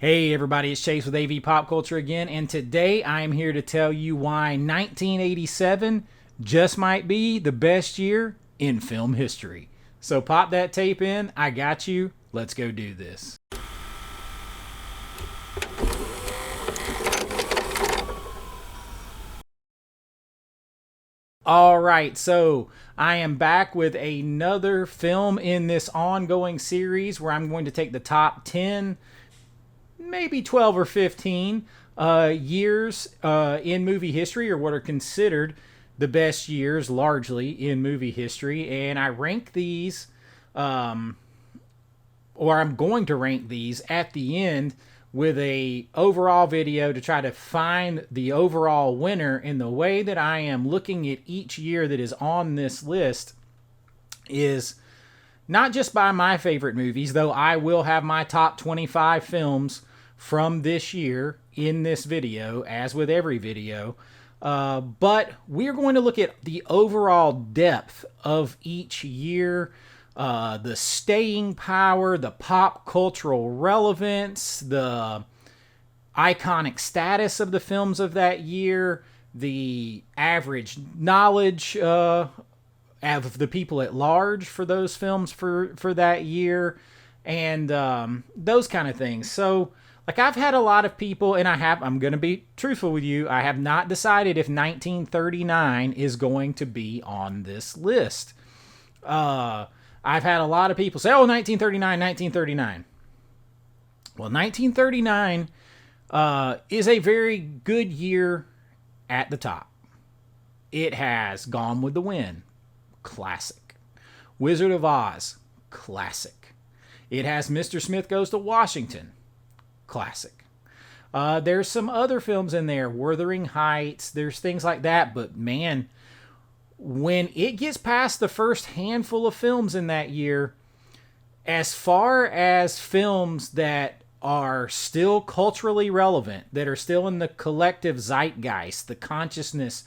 Hey everybody, it's Chase with AV Pop Culture again, and today I am here to tell you why 1987 just might be the best year in film history. So pop that tape in, I got you, let's go do this. Alright, so I am back with another film in this ongoing series where I'm going to take the top 10, maybe 12 or 15 years in movie history, or what are considered the best years largely in movie history. And I rank these, or I'm going to rank these at the end with a overall video to try to find the overall winner. And the way that I am looking at each year that is on this list is not just by my favorite movies, though I will have my top 25 films from this year in this video, as with every video. But we're going to look at the overall depth of each year, the staying power, the pop cultural relevance, the iconic status of the films of that year, the average knowledge of the people at large for those films for that year, and those kind of things. So, like, I've had a lot of people, and I'm going to be truthful with you, I have not decided if 1939 is going to be on this list. I've had a lot of people say, oh, 1939, 1939. Well, 1939 is a very good year at the top. It has Gone with the Wind, classic. Wizard of Oz, classic. It has Mr. Smith Goes to Washington, classic. There's some other films in there, Wuthering Heights, there's things like that, but man, when it gets past the first handful of films in that year, as far as films that are still culturally relevant, that are still in the collective zeitgeist, the consciousness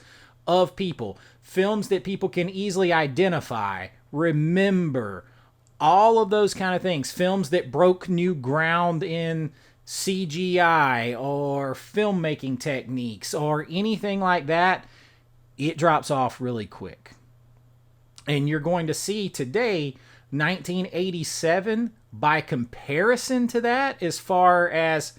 of people, films that people can easily identify, remember, all of those kind of things, films that broke new ground in CGI or filmmaking techniques or anything like that, it drops off really quick. And you're going to see today, 1987, by comparison to that, as far as,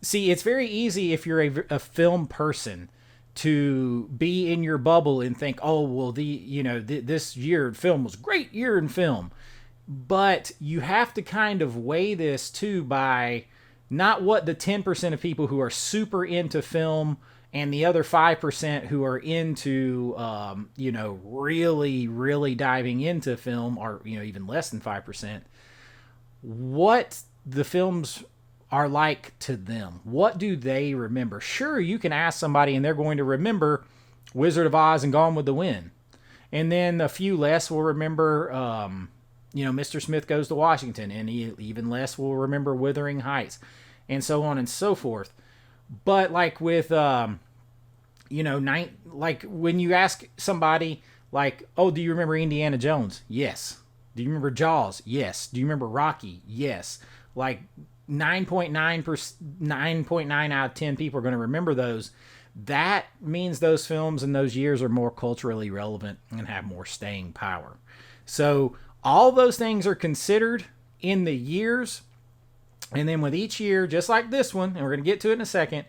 see, it's very easy if you're a film person to be in your bubble and think, oh, well, this year film was a great year in film. But you have to kind of weigh this too by not what the 10% of people who are super into film and the other 5% who are into, really, really diving into film, or, even less than 5%, what the films are like to them. What do they remember? Sure, you can ask somebody and they're going to remember Wizard of Oz and Gone with the Wind. And then a few less will remember, Mr. Smith Goes to Washington, and even less will remember Wuthering Heights, and so on and so forth. But like with, like when you ask somebody, like, oh, do you remember Indiana Jones? Yes. Do you remember Jaws? Yes. Do you remember Rocky? Yes. Like 9.9 out of 10 people are going to remember those. That means those films and those years are more culturally relevant and have more staying power. So all those things are considered in the years. And then with each year, just like this one, and we're going to get to it in a second,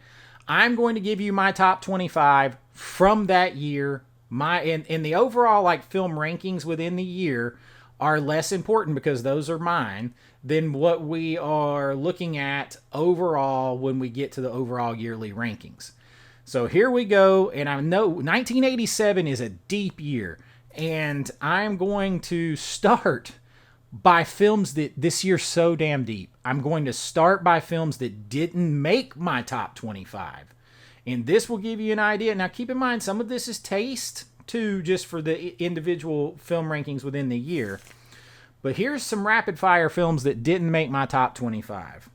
I'm going to give you my top 25 from that year. In the overall, like, film rankings within the year are less important because those are mine than what we are looking at overall when we get to the overall yearly rankings. So here we go. And I know 1987 is a deep year. And I'm going to start by films that this year's so damn deep. I'm going to start by films that didn't make my top 25. And this will give you an idea. Now, keep in mind, some of this is taste, too, just for the individual film rankings within the year. But here's some rapid-fire films that didn't make my top 25.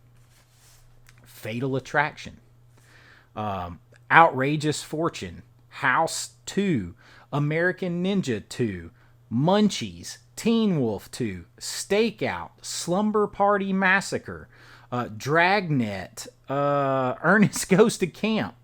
Fatal Attraction. Outrageous Fortune. House 2. American Ninja 2. Munchies. Teen Wolf 2, Stakeout, Slumber Party Massacre, Dragnet, Ernest Goes to Camp.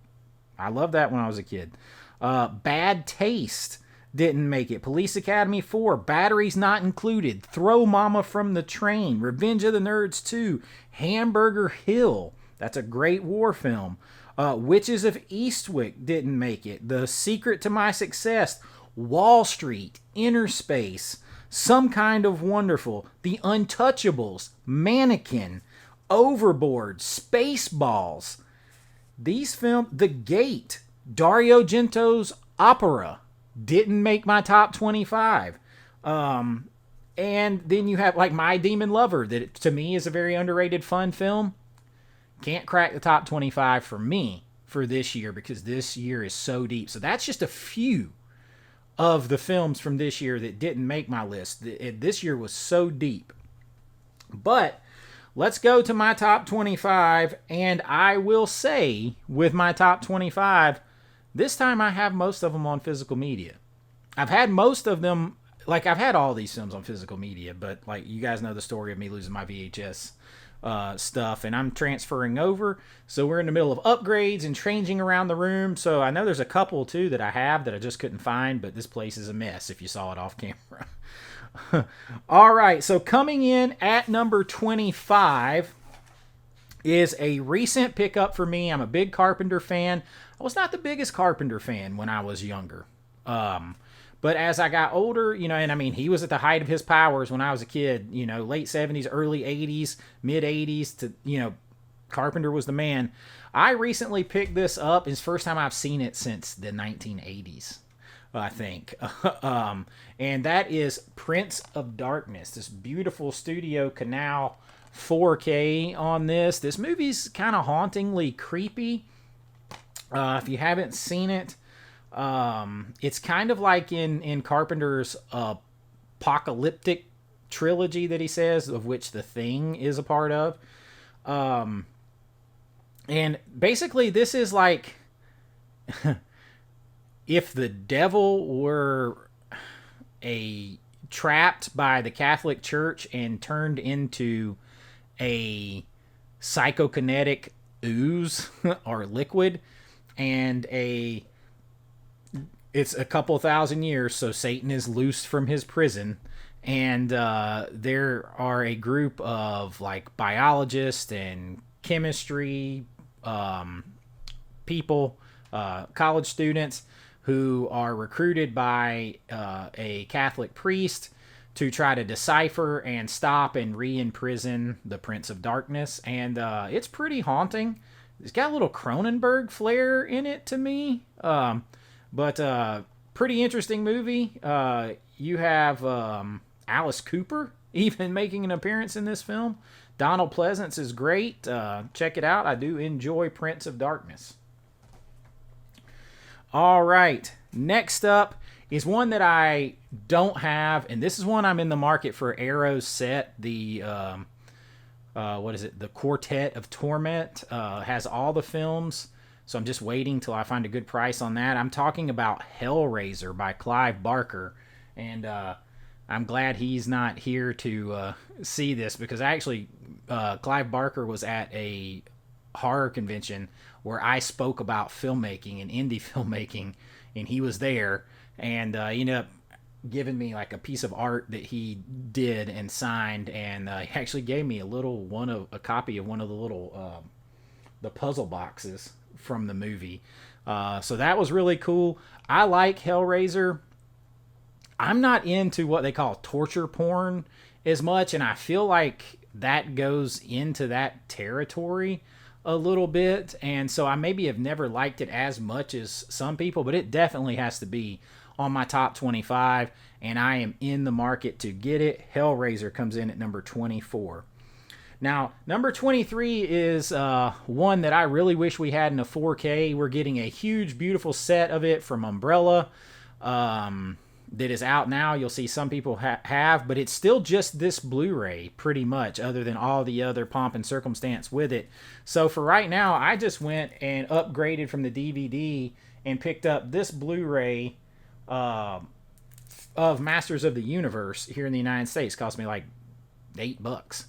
I loved that when I was a kid. Bad Taste didn't make it. Police Academy 4, Batteries Not Included, Throw Mama from the Train, Revenge of the Nerds 2, Hamburger Hill. That's a great war film. Witches of Eastwick didn't make it. The Secret to My Success, Wall Street, Inner Space, Some Kind of Wonderful, The Untouchables, Mannequin, Overboard, Spaceballs. These films, The Gate, Dario Gento's Opera, didn't make my top 25. And then you have like My Demon Lover, that to me is a very underrated fun film. Can't crack the top 25 for me for this year because this year is so deep. So that's just a few of the films from this year that didn't make my list. This year was so deep. But let's go to my top 25, and I will say with my top 25, this time I have most of them on physical media. I've had most of them, like I've had all these films on physical media, but like you guys know the story of me losing my VHS stuff, and I'm transferring over. So we're in the middle of upgrades and changing around the room. So I know there's a couple too that I have that I just couldn't find, but this place is a mess if you saw it off camera. All right, so coming in at number 25 is a recent pickup for me. I'm a big Carpenter fan. I was not the biggest Carpenter fan when I was younger. But as I got older, and I mean, he was at the height of his powers when I was a kid, late 70s, early 80s, mid 80s to, Carpenter was the man. I recently picked this up. It's the first time I've seen it since the 1980s. I think. And that is Prince of Darkness, this beautiful Studio Canal 4K on this. This movie's kind of hauntingly creepy. If you haven't seen it, it's kind of like in Carpenter's apocalyptic trilogy that he says, of which The Thing is a part of. And basically this is like... if the devil were trapped by the Catholic Church and turned into a psychokinetic ooze or liquid, and it's a couple thousand years, so Satan is loose from his prison, and there are a group of like biologists and chemistry people, college students, who are recruited by a Catholic priest to try to decipher and stop and re-imprison the Prince of Darkness. And it's pretty haunting. It's got a little Cronenberg flair in it to me. But pretty interesting movie. You have Alice Cooper even making an appearance in this film. Donald Pleasance is great. Check it out. I do enjoy Prince of Darkness. All right, next up is one that I don't have, and this is one I'm in the market for. Arrow's set, the the Quartet of Torment, has all the films, so I'm just waiting till I find a good price on that. I'm talking about Hellraiser by Clive Barker, and I'm glad he's not here to see this, because actually Clive Barker was at a horror convention where I spoke about filmmaking and indie filmmaking, and he was there, and he ended up giving me like a piece of art that he did and signed, and he actually gave me a copy of one of the little the puzzle boxes from the movie. So that was really cool. I like Hellraiser. I'm not into what they call torture porn as much, and I feel like that goes into that territory a little bit, and so I maybe have never liked it as much as some people, but it definitely has to be on my top 25, and I am in the market to get it. Hellraiser comes in at number 24. Now, number 23 is one that I really wish we had in a 4K. We're getting a huge, beautiful set of it from Umbrella that is out now. You'll see some people have, but it's still just this Blu-ray pretty much, other than all the other pomp and circumstance with it. So for right now, I just went and upgraded from the DVD and picked up this Blu-ray of Masters of the Universe here in the United States. It cost me like $8.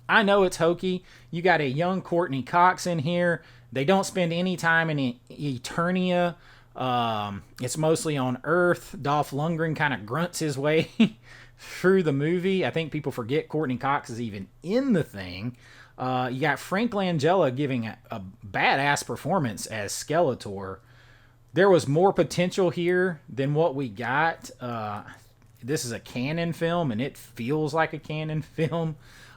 I know it's hokey. You got a young Courtney Cox in here. They don't spend any time in Eternia. It's mostly on Earth. Dolph Lundgren kind of grunts his way through the movie. I think people forget Courtney Cox is even in the thing. You got Frank Langella giving a badass performance as Skeletor. There was more potential here than what we got. This is a canon film, and it feels like a canon film.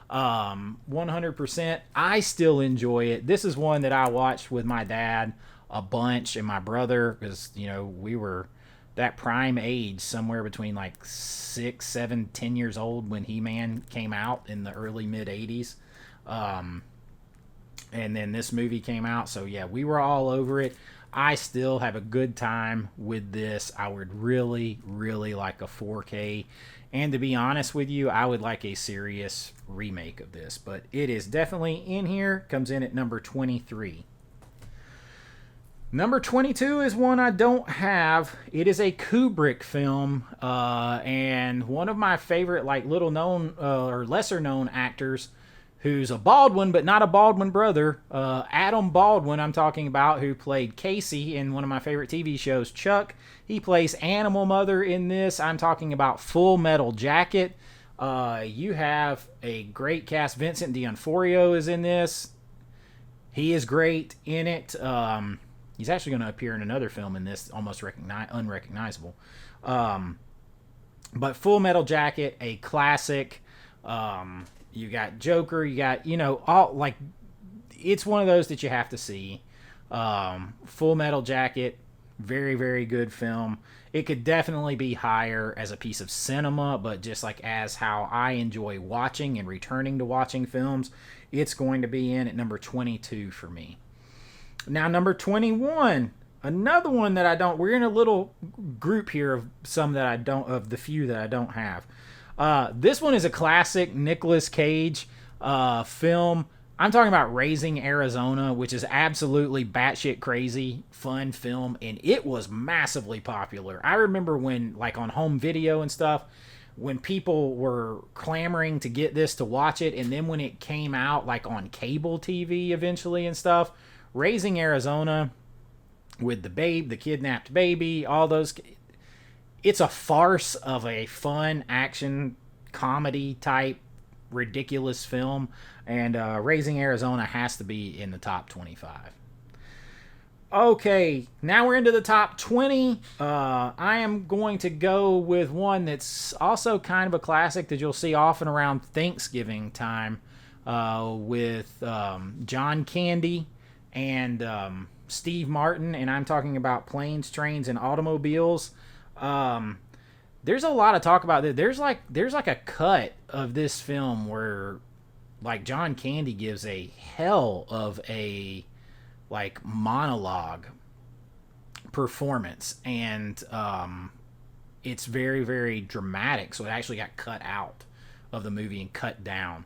100%. I still enjoy it. This is one that I watched with my dad a bunch and my brother, because, you know, we were that prime age, somewhere between like 6, 7, 10 years old when He-Man came out in the early mid 80s. And then this movie came out. So yeah, we were all over it. I still have a good time with this. I would really, really like a 4K. And to be honest with you, I would like a serious remake of this. But it is definitely in here. Comes in at number 23. Number 22 is one I don't have. It is a Kubrick film. And one of my favorite, like, little known or lesser known actors, who's a Baldwin, but not a Baldwin brother. Adam Baldwin, I'm talking about, who played Casey in one of my favorite TV shows, Chuck. He plays Animal Mother in this. I'm talking about Full Metal Jacket. You have a great cast. Vincent D'Onofrio is in this. He is great in it. He's actually going to appear in another film in this, almost unrecognizable. But Full Metal Jacket, a classic. You got Joker, you got, you know, all, like, it's one of those that you have to see. Full Metal Jacket, very, very good film. It could definitely be higher as a piece of cinema, but just like as how I enjoy watching and returning to watching films, it's going to be in at number 22 for me. Now, number 21, another one that I don't, we're in a little group here of some that I don't, of the few that I don't have. This one is a classic Nicolas Cage film. I'm talking about Raising Arizona, which is absolutely batshit crazy fun film, and it was massively popular. I remember when, like, on home video and stuff, when people were clamoring to get this to watch it, and then when it came out, like, on cable TV eventually and stuff, Raising Arizona with the kidnapped baby, all those... It's a farce of a fun action comedy type ridiculous film, and Raising Arizona has to be in the top 25. Okay, now we're into the top 20. I am going to go with one that's also kind of a classic that you'll see often around Thanksgiving time, with John Candy and Steve Martin, and I'm talking about Planes, Trains, and Automobiles. There's a lot of talk about this. There's like a cut of this film where, like, John Candy gives a hell of a, like, monologue performance, and it's very, very dramatic, so it actually got cut out of the movie and cut down.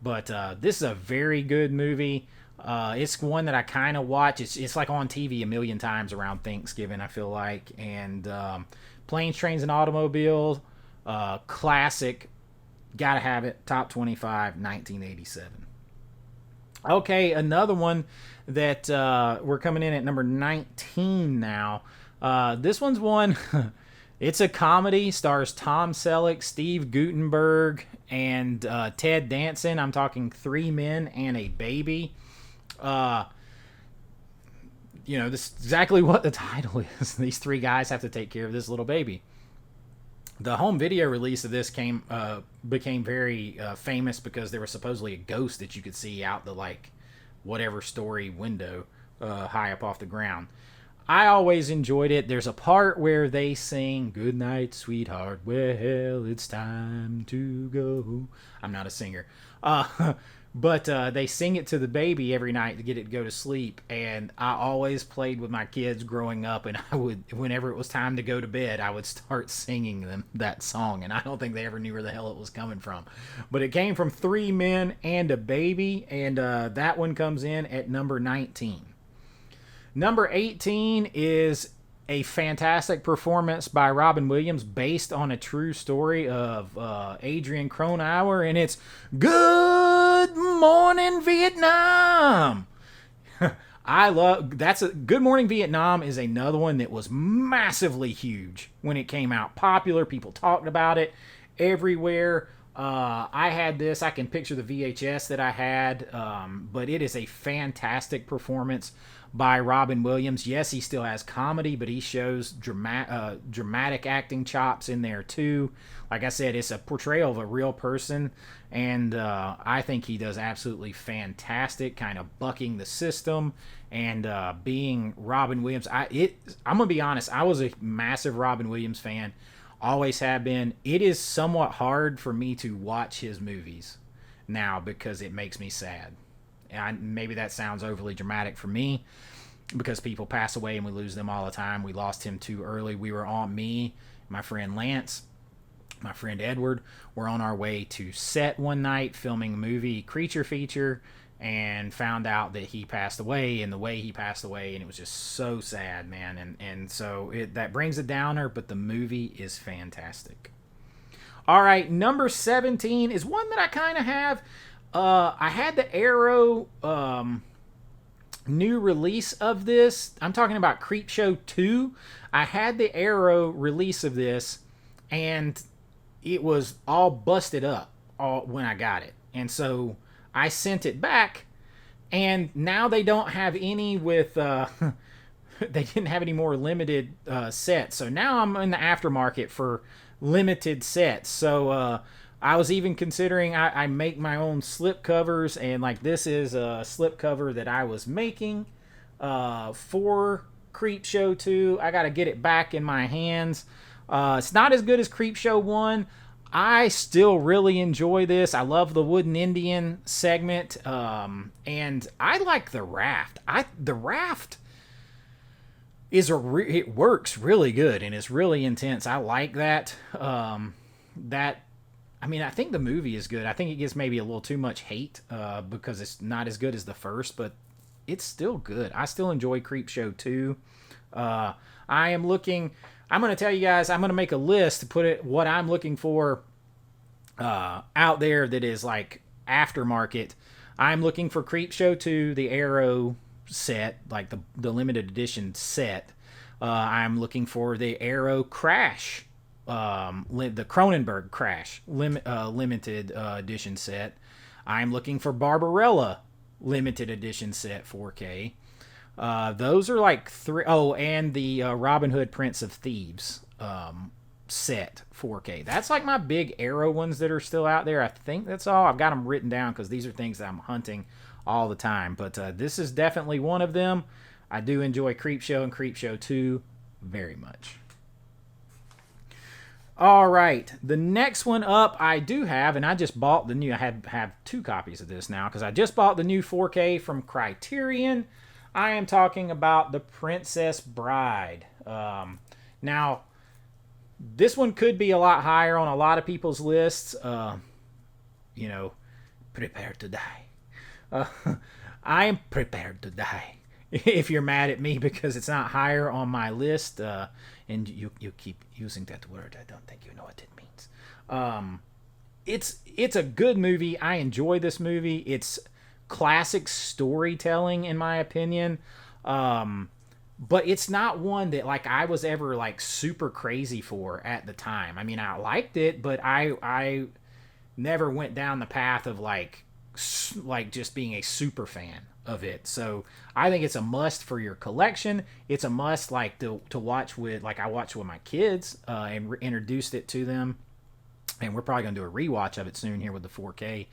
But this is a very good movie. It's one that I kind of watch. It's like on TV a million times around Thanksgiving, I feel like. And Planes, Trains, and Automobiles, classic. Gotta have it. Top 25, 1987. Okay, another one that we're coming in at number 19 now. This one's one... It's a comedy, stars Tom Selleck, Steve Guttenberg, and Ted Danson. I'm talking Three Men and a Baby. You know, this is exactly what the title is. These three guys have to take care of this little baby. The home video release of this became very famous because there was supposedly a ghost that you could see out the, like, whatever story window high up off the ground. I always enjoyed it. There's a part where they sing, "Good night, sweetheart, well, it's time to go." I'm not a singer. But they sing it to the baby every night to get it to go to sleep. And I always played with my kids growing up, and I would, whenever it was time to go to bed, I would start singing them that song. And I don't think they ever knew where the hell it was coming from. But it came from Three Men and a Baby, and that one comes in at number 19. Number 18 is a fantastic performance by Robin Williams based on a true story of Adrian Cronauer, and it's Good Morning Vietnam. Good Morning Vietnam is another one that was massively huge when it came out. Popular, people talked about it everywhere. I had this. I can picture the VHS that I had, but it is a fantastic performance by Robin Williams. Yes, he still has comedy, but he shows dramatic acting chops in there too. Like I said, it's a portrayal of a real person, and I think he does absolutely fantastic, kind of bucking the system and being Robin Williams. I'm gonna be honest. I was a massive Robin Williams fan. Always have been. It is somewhat hard for me to watch his movies now because it makes me sad. And maybe that sounds overly dramatic for me because people pass away and we lose them all the time. We lost him too early. We were on my friend Lance, my friend Edward, were on our way to set one night filming a movie, Creature Feature, and found out that he passed away and the way he passed away, and it was just so sad, man. And so that brings a downer, but the movie is fantastic. All right, number 17 is one that I kind of have. I had the Arrow new release of this. I'm talking about Creepshow 2. I had the Arrow release of this, and it was all busted up when I got it. And so I sent it back, and now they don't have any with... they didn't have any more limited sets. So now I'm in the aftermarket for limited sets. So I was even considering I make my own slip covers, and like this is a slip cover that I was making for Creepshow 2. I got to get it back in my hands. It's not as good as Creepshow 1. I still really enjoy this. I love the Wooden Indian segment, and I like the raft. The raft is it works really good and it's really intense. I like that. I think the movie is good. I think it gets maybe a little too much hate because it's not as good as the first, but it's still good. I still enjoy Creepshow 2. I'm going to tell you guys, I'm going to make a list to put it what I'm looking for out there that is like aftermarket. I'm looking for Creepshow 2, the Arrow set, like the limited edition set. I'm looking for the Arrow Crash, the Cronenberg Crash limited edition set. I'm looking for Barbarella limited edition set 4K. Those are like three. Oh, and the Robin Hood Prince of Thieves set 4K. That's like my big Arrow ones that are still out there. I think that's all. I've got them written down because these are things that I'm hunting all the time. But this is definitely one of them. I do enjoy Creepshow and Creepshow 2 very much. All right, the next one up I do have, and I just bought the new. I have 2 copies of this now because I just bought the new 4K from Criterion. I am talking about The Princess Bride. Now, this one could be a lot higher on a lot of people's lists. Prepare to die. I am prepared to die. If you're mad at me because it's not higher on my list, and you keep using that word, I don't think you know what it means. It's a good movie. I enjoy this movie. It's classic storytelling in my opinion, but it's not one that like I was ever like super crazy for at the time. I mean, I liked it, but I never went down the path of like just being a super fan of it. So I think it's a must for your collection. It's a must like to watch with, like I watched with my kids and introduced it to them, and we're probably gonna do a rewatch of it soon here with the 4K,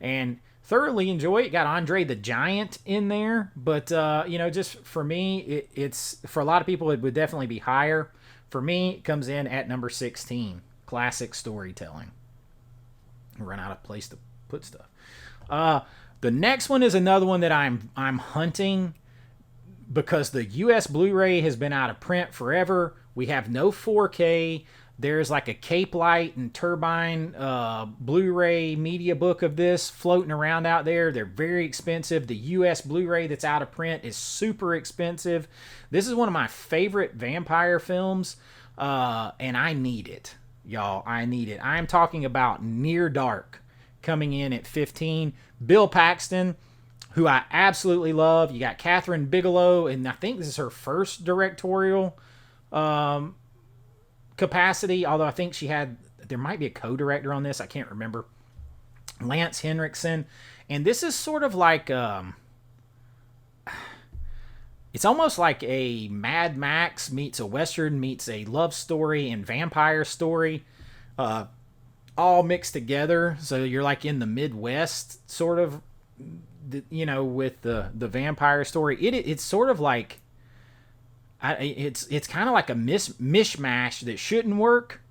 and thoroughly enjoy it. Got Andre the Giant in there, but just for me, it's for a lot of people it would definitely be higher. For me, it comes in at number 16. Classic storytelling. Run out of place to put stuff. The next one is another one that I'm hunting because the US Blu-ray has been out of print forever. We have no 4K. There's like a Cape Light and Turbine Blu-ray media book of this floating around out there. They're very expensive. The US Blu-ray that's out of print is super expensive. This is one of my favorite vampire films, and I need it, y'all. I need it. I'm talking about Near Dark coming in at 15. Bill Paxton, who I absolutely love. You got Catherine Bigelow, and I think this is her first directorial capacity, although I think there might be a co-director on this. I can't remember. Lance Henriksen. And this is sort of like, it's almost like a Mad Max meets a Western meets a love story and vampire story, all mixed together. So you're like in the Midwest, sort of, with the vampire story. It's sort of like, it's kind of like a mishmash that shouldn't work,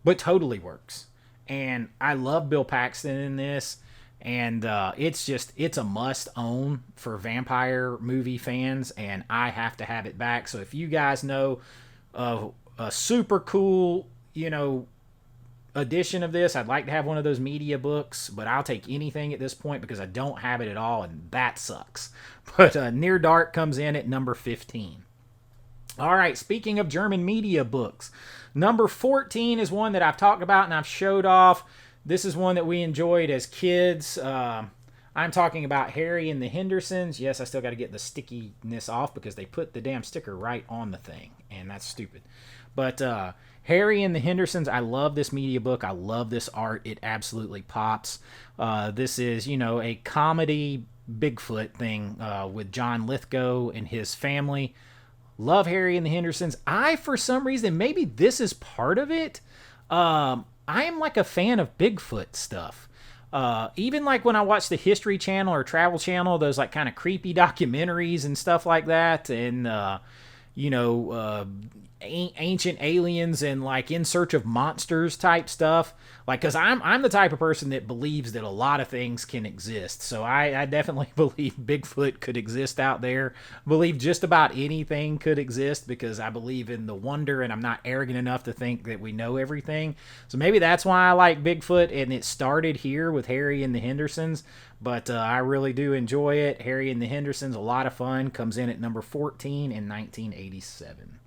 but totally works. And I love Bill Paxton in this, and it's a must own for vampire movie fans, and I have to have it back. So if you guys know a super cool, edition of this, I'd like to have one of those media books, but I'll take anything at this point because I don't have it at all, and that sucks. But Near Dark comes in at number 15. All right, speaking of German media books, number 14 is one that I've talked about and I've showed off. This is one that we enjoyed as kids. I'm talking about Harry and the Hendersons. Yes, I still got to get the stickiness off because they put the damn sticker right on the thing, and that's stupid. But Harry and the Hendersons, I love this media book. I love this art. It absolutely pops. This is, a comedy Bigfoot thing with John Lithgow and his family. Love Harry and the Hendersons. For some reason, maybe this is part of it. I am like a fan of Bigfoot stuff. Even like when I watch the History Channel or Travel Channel, those like kind of creepy documentaries and stuff like that. And, ancient aliens and like In Search of Monsters type stuff. Like, cause I'm the type of person that believes that a lot of things can exist. So I definitely believe Bigfoot could exist out there. I believe just about anything could exist because I believe in the wonder, and I'm not arrogant enough to think that we know everything. So maybe that's why I like Bigfoot, and it started here with Harry and the Hendersons. But I really do enjoy it. Harry and the Hendersons, a lot of fun. Comes in at number 14 in 1987.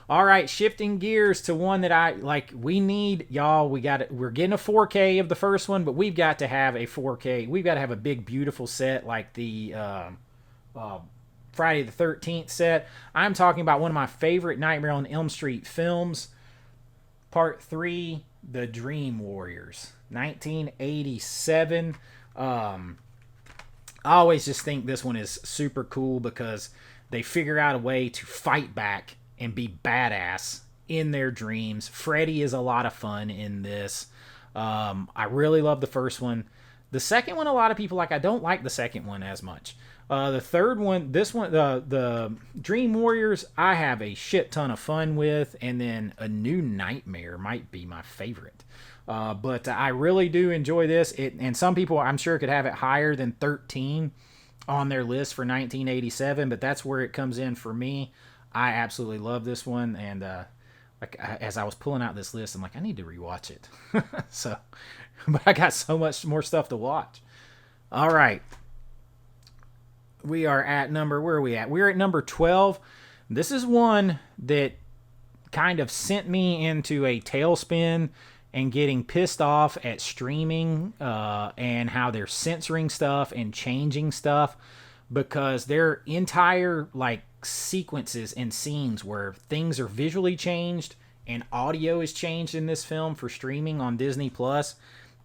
All right, shifting gears to one that I like. We need, y'all. We're getting a 4K of the first one, but we've got to have a 4K. We've got to have a big, beautiful set like the Friday the 13th set. I'm talking about one of my favorite Nightmare on Elm Street films, Part 3, The Dream Warriors, 1987. I always just think this one is super cool because they figure out a way to fight back and be badass in their dreams. Freddy is a lot of fun in this. I really love the first one. The second one, a lot of people like. I don't like the second one as much. The third one, this one, the Dream Warriors, I have a shit ton of fun with. And then A New Nightmare might be my favorite. But I really do enjoy this. And some people, I'm sure, could have it higher than 13 on their list for 1987. But that's where it comes in for me. I absolutely love this one, and as I was pulling out this list, I'm like, I need to rewatch it. So, but I got so much more stuff to watch. All right, we are at where are we at? We're at number 12. This is one that kind of sent me into a tailspin and getting pissed off at streaming and how they're censoring stuff and changing stuff, because their entire like sequences and scenes where things are visually changed and audio is changed in this film for streaming on Disney Plus.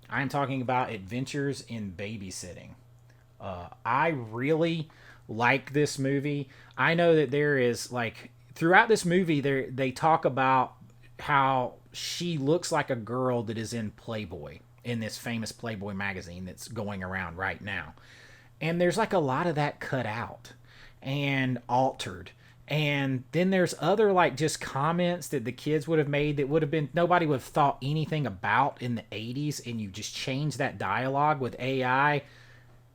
I'm talking about Adventures in Babysitting. I really like this movie. I know that there is like throughout this movie they talk about how she looks like a girl that is in Playboy, in this famous Playboy magazine that's going around right now. And there's like a lot of that cut out and altered. And then there's other like just comments that the kids would have made that would have been, nobody would have thought anything about in the 80s, and you just change that dialogue with AI.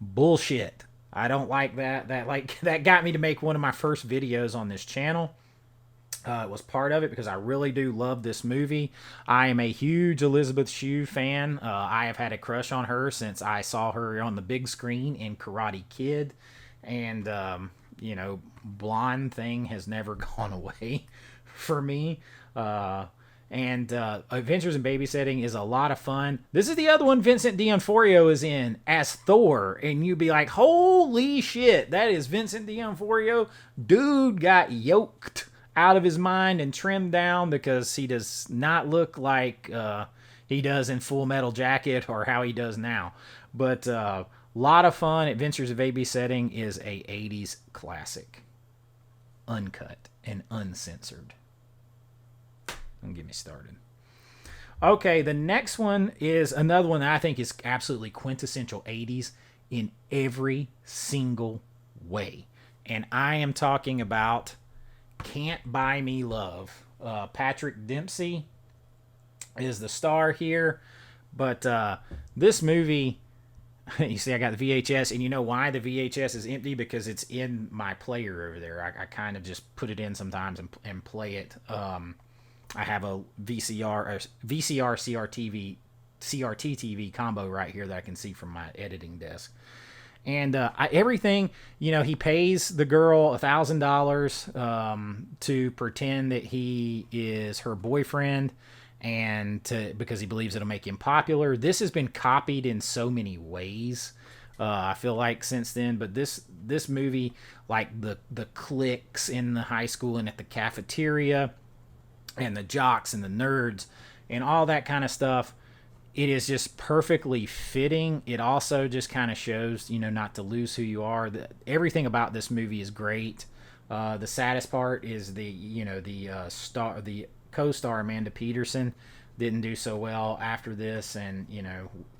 Bullshit. I don't like that. That got me to make one of my first videos on this channel. It was part of it because I really do love this movie. I am a huge Elizabeth Shue fan. I have had a crush on her since I saw her on the big screen in Karate Kid. And, blonde thing has never gone away for me. And Adventures in Babysitting is a lot of fun. This is the other one Vincent D'Onofrio is in as Thor. And you'd be like, holy shit, that is Vincent D'Onofrio. Dude got yoked out of his mind and trimmed down because he does not look like he does in Full Metal Jacket or how he does now. But a lot of fun. Adventures of Babysitting is a 80s classic. Uncut and uncensored. Don't get me started. Okay, the next one is another one that I think is absolutely quintessential 80s in every single way. And I am talking about Can't Buy Me Love. Patrick Dempsey is the star here. But this movie, you see I got the VHS, and you know why the VHS is empty? Because it's in my player over there. I kind of just put it in sometimes and play it. I have a VCR CRT TV combo right here that I can see from my editing desk. And everything, he pays the girl $1,000 to pretend that he is her boyfriend, and because he believes it'll make him popular. This has been copied in so many ways. I feel like since then, but this movie, like the cliques in the high school and at the cafeteria, and the jocks and the nerds and all that kind of stuff, it is just perfectly fitting. It also just kind of shows, not to lose who you are. Everything about this movie is great. The saddest part is the co-star Amanda Peterson didn't do so well after this, and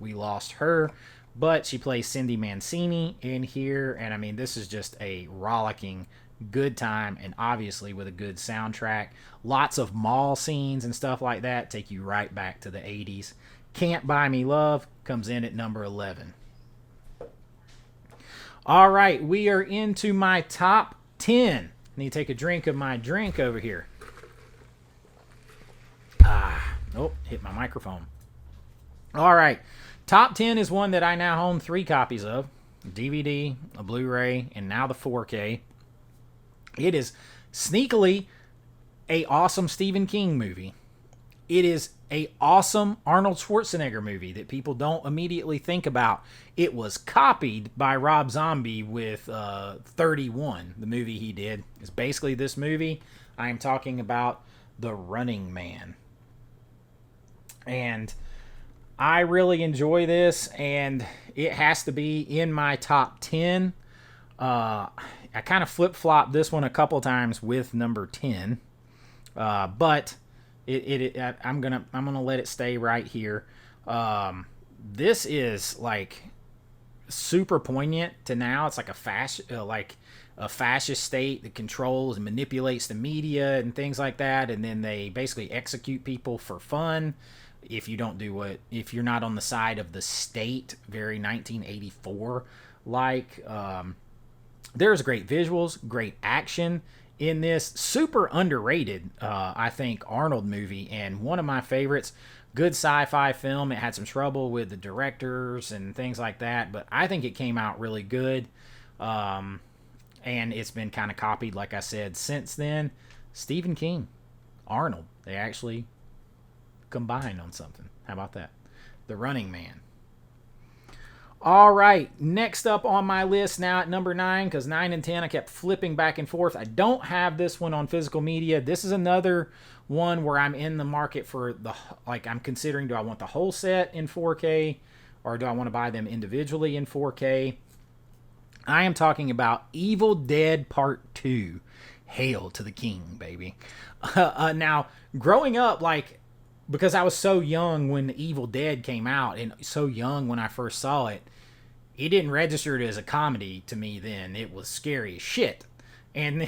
we lost her. But she plays Cindy Mancini in here, and I mean, this is just a rollicking good time, and obviously with a good soundtrack. Lots of mall scenes and stuff like that take you right back to the 80s. Can't Buy Me Love comes in at number 11. All right, we are into my top 10. I need to take a drink of my drink over here. Hit my microphone. All right, top 10 is one that I now own 3 copies of. A DVD, a Blu-ray, and now the 4K. It is sneakily a awesome Stephen King movie. It is a awesome Arnold Schwarzenegger movie that people don't immediately think about. It was copied by Rob Zombie with 31. The movie he did is basically this movie. I am talking about The Running Man. And I really enjoy this, and it has to be in my top 10. I kind of flip-flopped this one a couple times with number 10, but I'm gonna let it stay right here. This is like super poignant to now. It's like a fascist state that controls and manipulates the media and things like that, and then they basically execute people for fun if you're not on the side of the state. Very 1984 like. There's great visuals, great action in this. Super underrated, I think, Arnold movie, and one of my favorites. Good sci-fi film. It had some trouble with the directors and things like that, but I think it came out really good. And it's been kind of copied, like I said, since then. Stephen King, Arnold, they actually combine on something. How about that? The Running Man. All right, next up on my list now at number 9, because 9 and 10 I kept flipping back and forth. I don't have this one on physical media. This is another one where I'm in the market for I'm considering, do I want the whole set in 4K or do I want to buy them individually in 4K? I am talking about Evil Dead Part 2. Hail to the King, baby. Now, growing up, because I was so young when Evil Dead came out and so young when I first saw it, it didn't register as a comedy to me then. It was scary as shit. And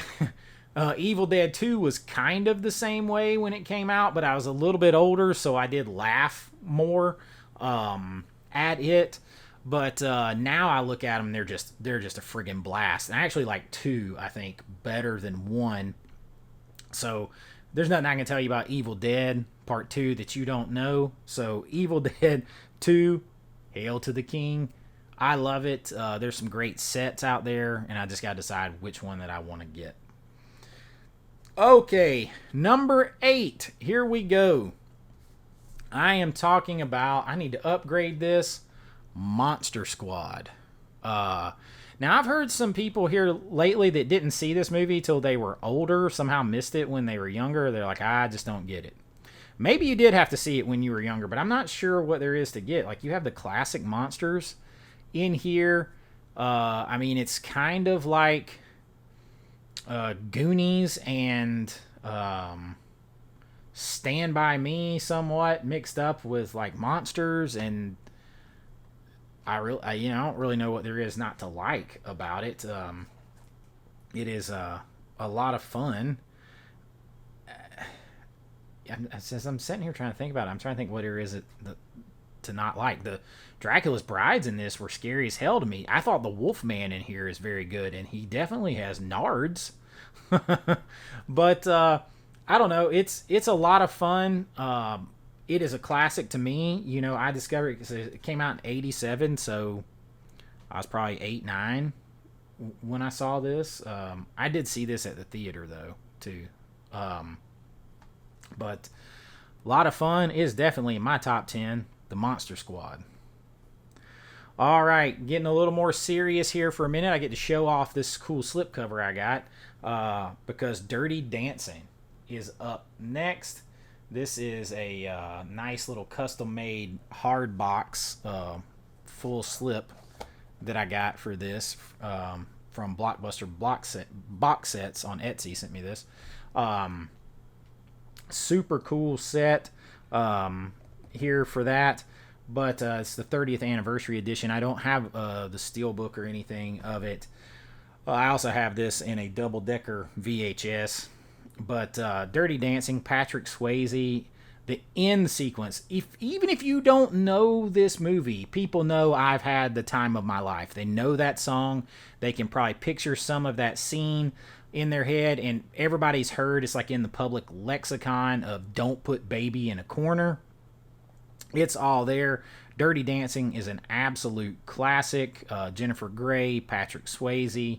Evil Dead 2 was kind of the same way when it came out, but I was a little bit older, so I did laugh more at it. But now I look at them, they're just a friggin' blast. And I actually like 2, I think, better than 1. So there's nothing I can tell you about Evil Dead Part 2 that you don't know. So Evil Dead 2, Hail to the King. I love it. There's some great sets out there, and I just got to decide which one that I want to get. Okay, number 8. Here we go. I am talking about, I need to upgrade this, Monster Squad. Now, I've heard some people here lately that didn't see this movie till they were older, somehow missed it when they were younger. They're like, I just don't get it. Maybe you did have to see it when you were younger, but I'm not sure what there is to get. Like, you have the classic monsters in here. I mean, it's kind of like Goonies and Stand By Me somewhat mixed up with like monsters, and I don't really know what there is not to like about it. It is a lot of fun. As I'm sitting here trying to think about it, I'm trying to think what there is to not like. The Dracula's brides in this were scary as hell to me. I thought the Wolfman in here is very good, and he definitely has nards. But I don't know. It's a lot of fun. It is a classic to me. You know, I discovered it because it came out in '87, so I was probably 8, 9 when I saw this. I did see this at the theater though too. But a lot of fun. Is definitely in my top 10. The Monster Squad. All right, getting a little more serious here for a minute. I get to show off this cool slipcover I got because Dirty Dancing is up next. This is a nice little custom-made hard box full slip that I got for this from Blockbuster box sets on Etsy. Sent me this. Super cool set here for that. But it's the 30th anniversary edition. I don't have the steelbook or anything of it. I also have this in a double-decker VHS. But Dirty Dancing, Patrick Swayze, the end sequence. Even if you don't know this movie, people know I've had the time of my life. They know that song. They can probably picture some of that scene in their head. And everybody's heard, it's like in the public lexicon of don't put baby in a corner. It's all there. Dirty Dancing is an absolute classic. Jennifer Grey, Patrick Swayze.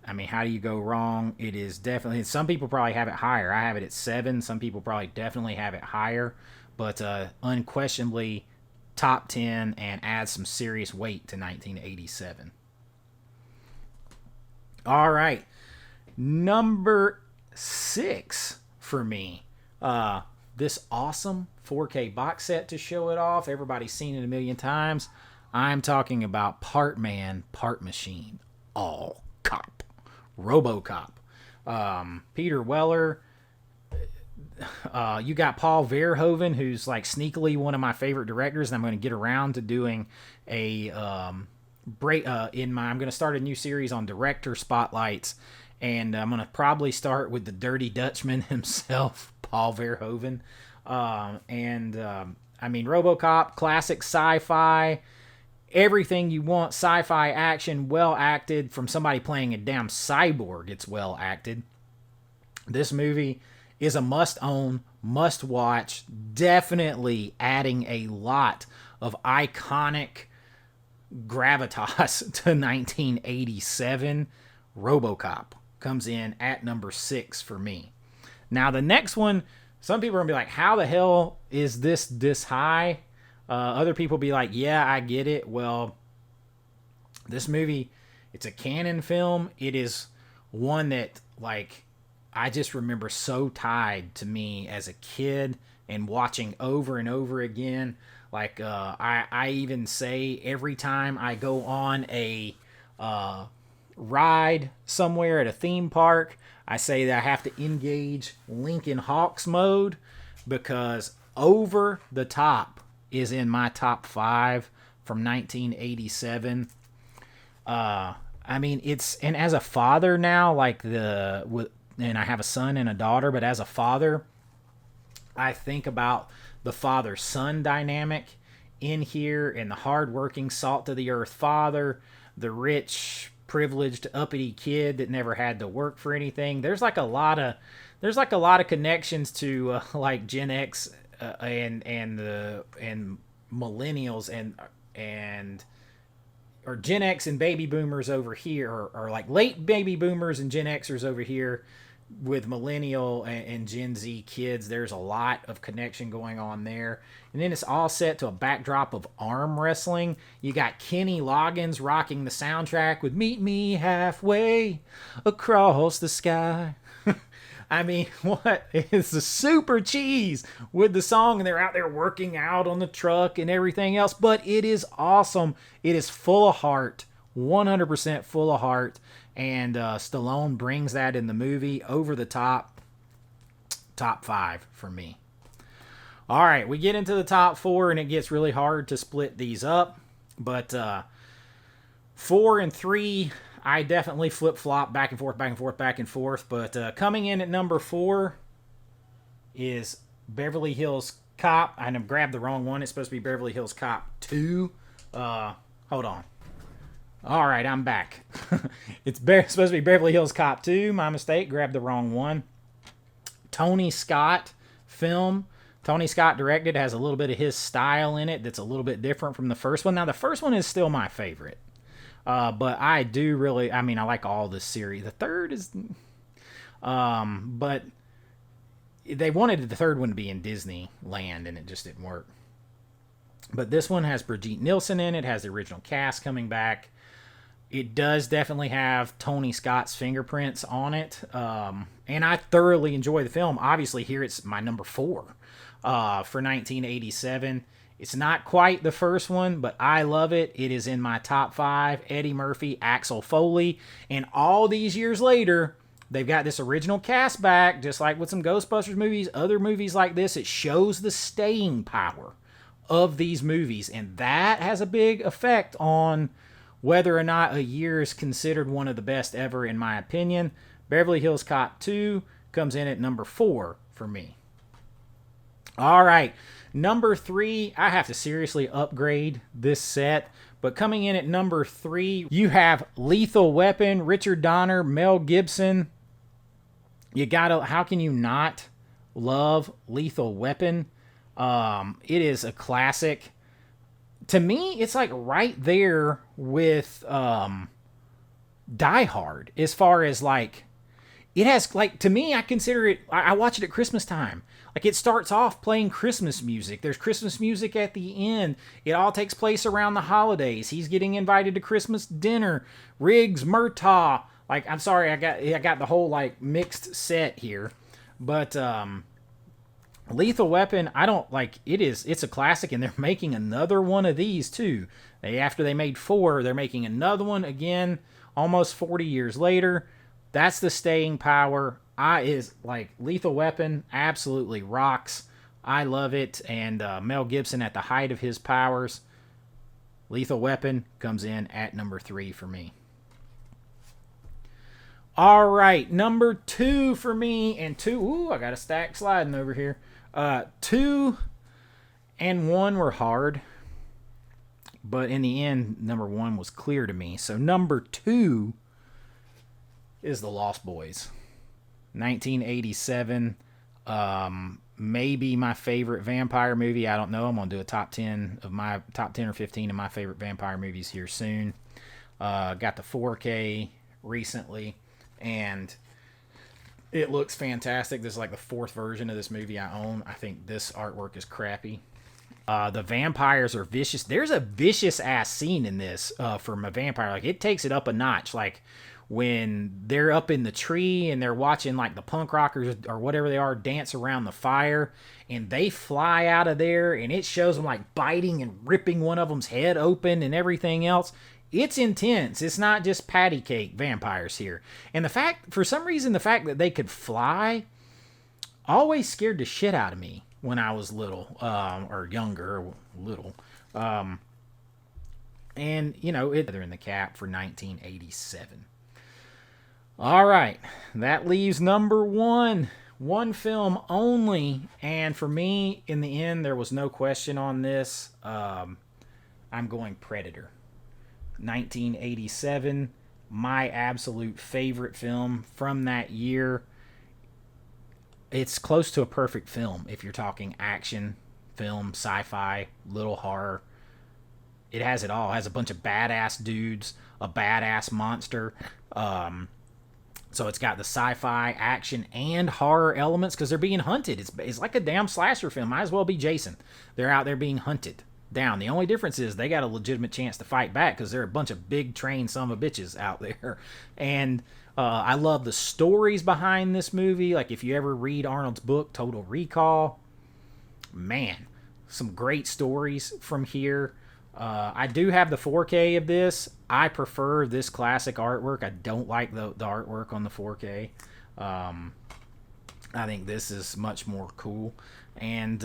I mean, how do you go wrong? It is definitely... Some people probably have it higher. I have it at 7. Some people probably definitely have it higher. But unquestionably, top 10 and adds some serious weight to 1987. All right. Number 6 for me. This awesome 4K box set to show it off. Everybody's seen it a million times. I'm talking about Part Man, Part Machine, All Cop. RoboCop. Peter Weller. You got Paul Verhoeven, who's like sneakily one of my favorite directors, and I'm going to get around to doing a break I'm going to start a new series on director spotlights, and I'm going to probably start with the Dirty Dutchman himself, Paul Verhoeven. I mean, RoboCop, classic sci-fi, everything you want, sci-fi action, well acted from somebody playing a damn cyborg. It's well acted. This movie is a must-own, must-watch, definitely adding a lot of iconic gravitas to 1987. RoboCop comes in at number 6 for me. Now, the next one, some people are going to be like, how the hell is this high? Other people be like, yeah, I get it. Well, this movie, it's a canon film. It is one that, like, I just remember so tied to me as a kid and watching over and over again. Like, I even say every time I go on a ride somewhere at a theme park, I say that I have to engage Lincoln Hawks mode, because Over the Top is in my top 5 from 1987. I mean, and as a father now, like and I have a son and a daughter, but as a father, I think about the father-son dynamic in here, and the hardworking, salt-to-the-earth father, the rich, privileged, uppity kid that never had to work for anything. There's like a lot of connections to like Gen X and millennials and or Gen X and baby boomers over here, or like late baby boomers and Gen Xers over here, with millennial and Gen Z kids. There's a lot of connection going on there. And then it's all set to a backdrop of arm wrestling. You got Kenny Loggins rocking the soundtrack with Meet Me Halfway Across the Sky. I mean, what? It's a super cheese with the song, and they're out there working out on the truck and everything else. But it is awesome. It is full of heart, 100% full of heart. And Stallone brings that in the movie over the top. Top 5 for me. All right, we get into the top 4, and it gets really hard to split these up. But 4 and 3, I definitely flip-flop back and forth, back and forth, back and forth. But coming in at number 4 is Beverly Hills Cop. I grabbed the wrong one. It's supposed to be Beverly Hills Cop 2. Hold on. All right, I'm back. It's supposed to be Beverly Hills Cop 2. My mistake. Grabbed the wrong one. Tony Scott film. Tony Scott directed. Has a little bit of his style in it that's a little bit different from the first one. Now, the first one is still my favorite. But I do really, I mean, I like all this series. The third is... but they wanted the third one to be in Disneyland, and it just didn't work. But this one has Brigitte Nielsen in it. Has the original cast coming back. It does definitely have Tony Scott's fingerprints on it. And I thoroughly enjoy the film. Obviously, here it's my number 4 for 1987. It's not quite the first one, but I love it. It is in my top 5. Eddie Murphy, Axel Foley. And all these years later, they've got this original cast back, just like with some Ghostbusters movies, other movies like this. It shows the staying power of these movies. And that has a big effect on whether or not a year is considered one of the best ever, in my opinion. Beverly Hills Cop 2 comes in at number 4 for me. All right, number 3, I have to seriously upgrade this set. But coming in at number 3, you have Lethal Weapon, Richard Donner, Mel Gibson. How can you not love Lethal Weapon? It is a classic. To me, it's like right there with Die Hard, as far as like, it has, like, to me, I consider it, I watch it at Christmas time. Like, it starts off playing Christmas music. There's Christmas music at the end. It all takes place around the holidays. He's getting invited to Christmas dinner. Riggs, Murtaugh. Like, I'm sorry, I got the whole, like, mixed set here. But, Lethal Weapon, I don't like, it's a classic, and they're making another one of these too. After they made 4, they're making another one again, almost 40 years later. That's the staying power. Lethal Weapon absolutely rocks. I love it. And Mel Gibson at the height of his powers. Lethal Weapon comes in at number 3 for me. All right, number 2 for me, and 2, I got a stack sliding over here. 2 and 1 were hard, but in the end, number 1 was clear to me. So number 2 is The Lost Boys. 1987, maybe my favorite vampire movie. I don't know. I'm going to do a top 10 or 15 of my favorite vampire movies here soon. Got the 4K recently, and it looks fantastic. This is like the 4th version of this movie I own. I think this artwork is crappy. The vampires are vicious. There's a vicious ass scene in this from a vampire. Like, it takes it up a notch. Like, when they're up in the tree and they're watching like the punk rockers or whatever they are dance around the fire, and they fly out of there, and it shows them like biting and ripping one of them's head open and everything else. It's intense. It's not just patty cake vampires here. And for some reason, the fact that they could fly always scared the shit out of me when I was little, or younger, or little. And, you know, they're in the cap for 1987. All right, that leaves number 1. One film only. And for me, in the end, there was no question on this. I'm going Predator. 1987, my absolute favorite film from that year. It's close to a perfect film if you're talking action film, sci-fi, little horror. It has it all. It has a bunch of badass dudes, a badass monster. So it's got the sci-fi, action, and horror elements because they're being hunted. It's like a damn slasher film. Might as well be Jason. They're out there being hunted down. The only difference is they got a legitimate chance to fight back because they're a bunch of big trained son of bitches out there. And I love the stories behind this movie. Like if you ever read Arnold's book, Total Recall, man, some great stories from here. I do have the 4K of this. I prefer this classic artwork. I don't like the artwork on the 4K. I think this is much more cool. And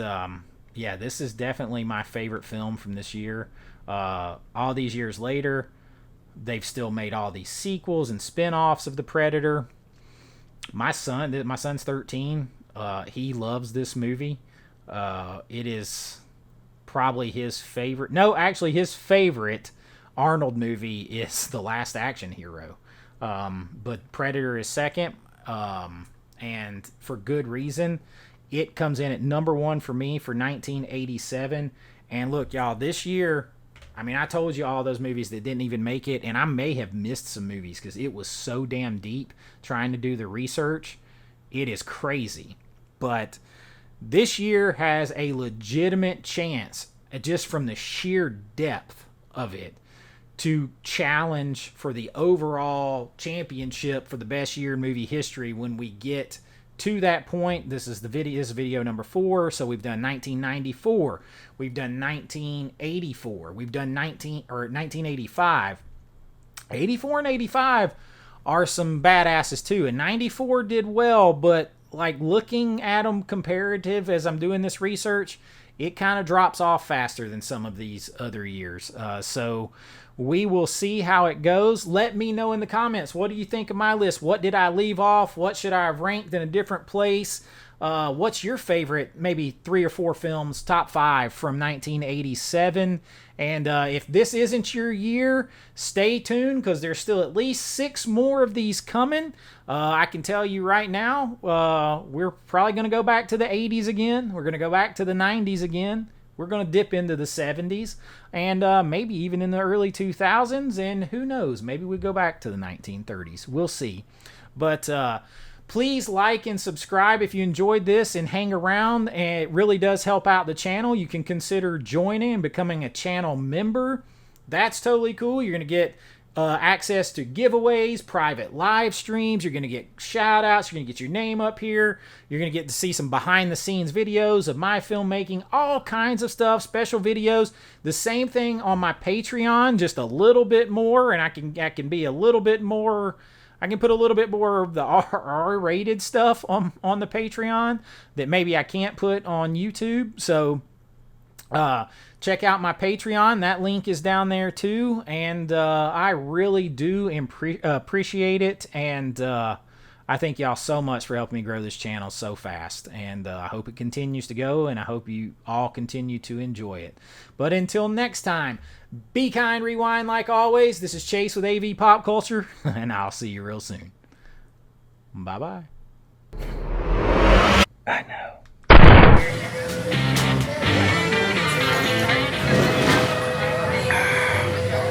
yeah, this is definitely my favorite film from this year. All these years later, they've still made all these sequels and spin-offs of The Predator. My son's 13. He loves this movie. It is probably his favorite. No, actually, his favorite Arnold movie is The Last Action Hero. But Predator is second, and for good reason. It comes in at number one for me for 1987. And look, y'all, this year, I mean, I told you all those movies that didn't even make it, and I may have missed some movies because it was so damn deep trying to do the research. It is crazy. But this year has a legitimate chance, just from the sheer depth of it, to challenge for the overall championship for the best year in movie history when we get to that point. This is video number 4. So we've done 1994, we've done 1984, we've done 1985. 84 and 85 are some badasses too, and 94 did well, but like looking at them comparative as I'm doing this research, it kind of drops off faster than some of these other years. So we will see how it goes. Let me know in the comments, what do you think of my list? What did I leave off? What should I have ranked in a different place? What's your favorite, maybe 3 or 4 films, top 5 from 1987? And if this isn't your year, stay tuned because there's still at least 6 more of these coming. I can tell you right now, we're probably going to go back to the 80s again. We're going to go back to the 90s again. We're going to dip into the 70s and maybe even in the early 2000s. And who knows, maybe we go back to the 1930s. We'll see. But please like and subscribe if you enjoyed this and hang around. And it really does help out the channel. You can consider joining and becoming a channel member. That's totally cool. You're going to get access to giveaways, private live streams. You're going to get shout outs. You're going to get your name up here. You're going to get to see some behind the scenes videos of my filmmaking, all kinds of stuff, special videos. The same thing on my Patreon, just a little bit more, and I can be a little bit more. I can put a little bit more of the R-rated stuff on the Patreon that maybe I can't put on YouTube. So check out my Patreon. That link is down there too. And I really do appreciate it. And I thank y'all so much for helping me grow this channel so fast. And I hope it continues to go. And I hope you all continue to enjoy it. But until next time, be kind, rewind like always. This is Chase with AV Pop Culture. And I'll see you real soon. Bye-bye.